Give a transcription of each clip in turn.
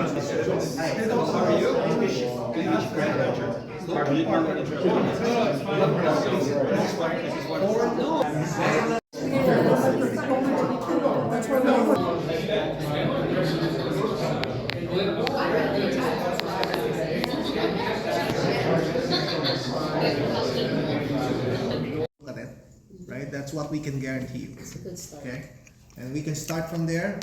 How are you? Look at it, right? That's what we can guarantee you. It's a good start. Okay, and we can start from there.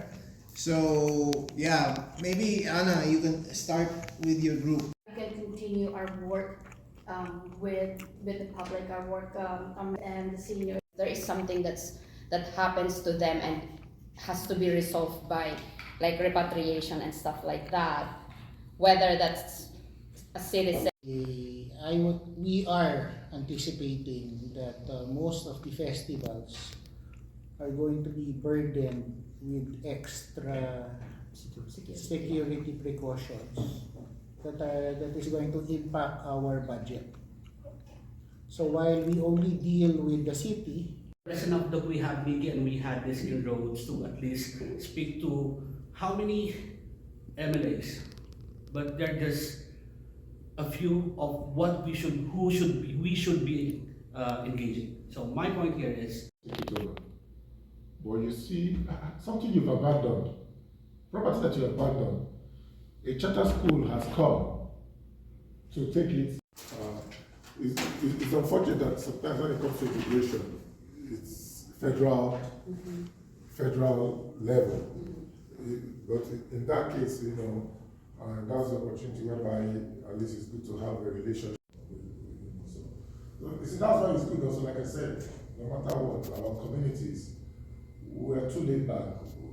So yeah, maybe Anna, you can start with your group. We can continue our work with the public, our work and the seniors. There is something that happens to them and has to be resolved by like repatriation and stuff like that. Whether that's a citizen. We are anticipating that most of the festivals are going to be burdened with extra security precautions that is going to impact our budget. So while we only deal with the city, It's enough that we have Miggy and we had this inroads to at least speak to how many MLAs, but they're just a few of what we should be engaging. So my point here is take it over. But you see, something you've abandoned, property that you abandoned, a charter school has come to take it. It's unfortunate that sometimes when it comes to immigration, it's federal level. But in that case, that's the opportunity whereby at least it's good to have a relationship. So you see, that's why it's good also, like I said, no matter what, our communities, we are too laid back.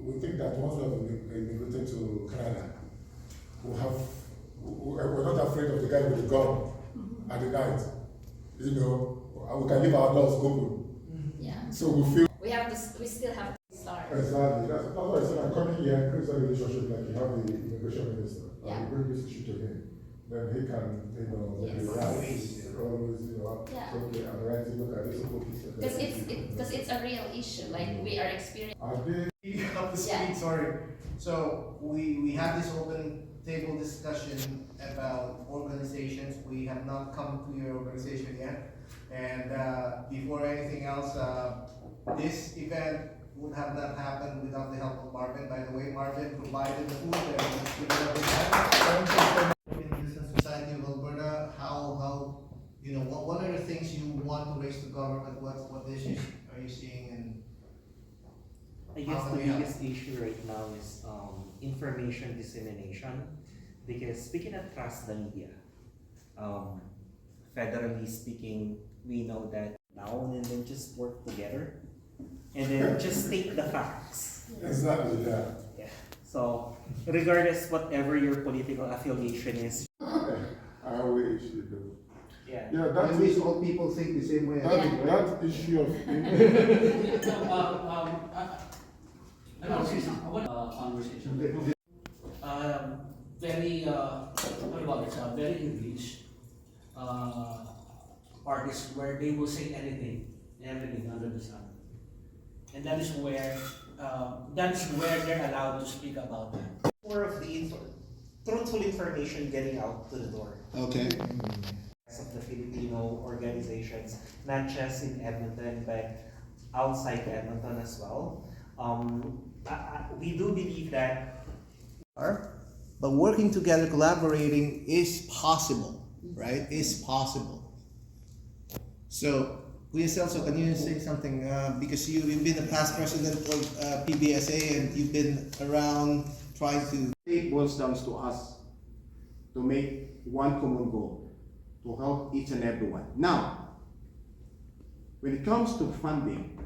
We think that once we have immigrated to Canada, we're not afraid of the guy with the gun at the night. We can leave our doors open. Yeah. So we feel. We still have to start. Exactly. That's why I said I'm coming here and create a relationship like you have the immigration minister. Yeah. I will bring this issue to him. Then he can, Yes. always, Yeah. okay, I'm right, look at this. Because it's a real issue. Like we are experiencing. Are they? Up the speed, sorry. So we had this open table discussion about organizations. We have not come to your organization yet. And before anything else, this event would have not happened without the help of Marvin. By the way, Marvin provided the food and let's give it up in the Business Society of Alberta. How what are the things you want to raise to government? What issues are you seeing? And I guess the biggest issue right now is information dissemination, because speaking of trust the media, federally speaking, we know that now and then just work together and then just state the facts. Exactly, yeah. Yeah. So regardless whatever your political affiliation is. I wish you do. Yeah. Yeah, I that wish all people think the same way. that issue of conversation. Very very English artists where they will say everything under the sun, and that is where they're allowed to speak about that. More of the truthful information getting out to the door. Okay. Of the Filipino organizations, not just in Edmonton, but outside Edmonton as well. We do believe that. But working together, collaborating is possible, right? Is possible. So, Kuya Celso, can you say something? Because you've been the past president of PBSA and you've been around trying to. It boils down to us to make one common goal, to help each and everyone. Now, when it comes to funding,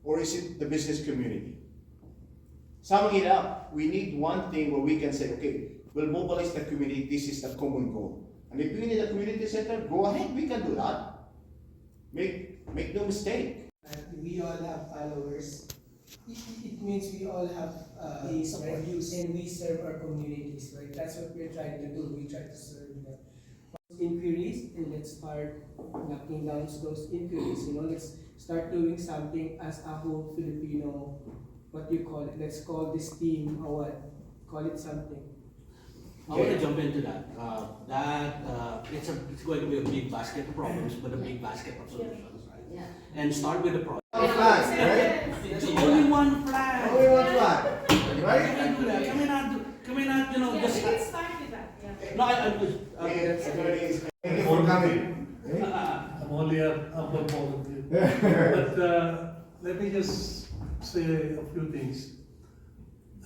or is it the business community? Summing it up, we need one thing where we can say, okay, we'll mobilize the community, this is the common goal. And if we need a community center, go ahead, we can do that. Make no mistake. We all have followers. It means we all have these views and we serve our communities, right? That's what we're trying to do. We try to serve them. Inquiries, and let's start knocking down those inquiries. Let's start doing something as a whole Filipino, what do you call it? Let's call this team call it something. I want to jump into that. It's going to be a big basket of problems, but a big basket of solutions, right? Yeah. And start with the problem. Flags, right? It's only one flag. Only one flag, Can right? we do that? Can we not, you know, just. start with that, yeah. No, I'm just. Thank you for coming. I'm only a humble volunteer. But let me just say a few things.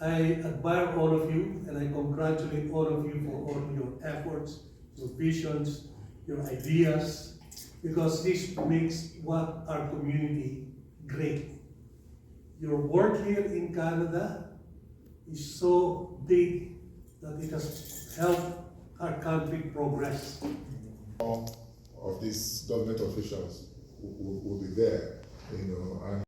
I admire all of you and I congratulate all of you for all your efforts, your visions, your ideas, because this makes what our community great. Your work here in Canada is so big that it has helped our country progress. Of these government officials will be there, you know, and